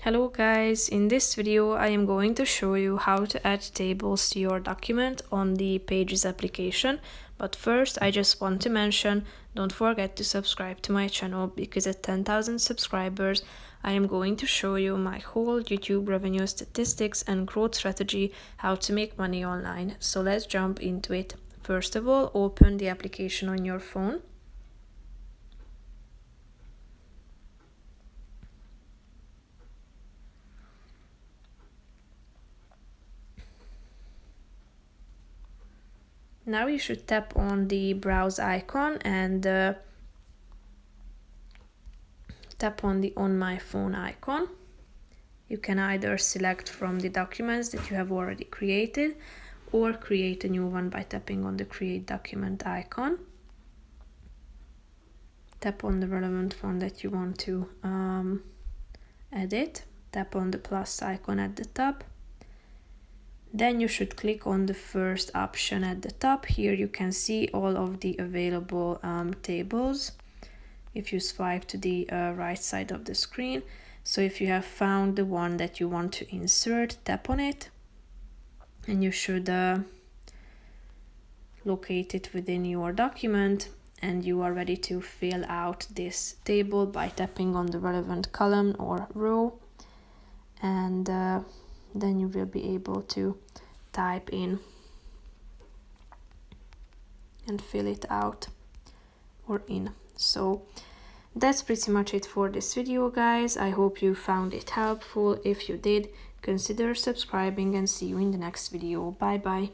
Hello guys, in this video I am going to show you how to add tables to your document on the Pages application. But first I just want to mention, don't forget to subscribe to my channel because at 10,000 subscribers I am going to show you my whole YouTube revenue statistics and growth strategy, how to make money online. So let's jump into it. First of all, open the application on your phone. Now you should tap on the browse icon and tap on the on my phone icon. You can either select from the documents that you have already created or create a new one by tapping on the create document icon. Tap on the relevant one that you want to edit. Tap on the plus icon at the top. Then you should click on the first option at the top. Here you can see all of the available tables if you swipe to the right side of the screen. So if you have found the one that you want to insert, tap on it and you should locate it within your document, and you are ready to fill out this table by tapping on the relevant column or row, and then you will be able to type in and fill it out or in. So that's pretty much it for this video, guys. I hope you found it helpful. If you did, consider subscribing and see you in the next video. Bye bye.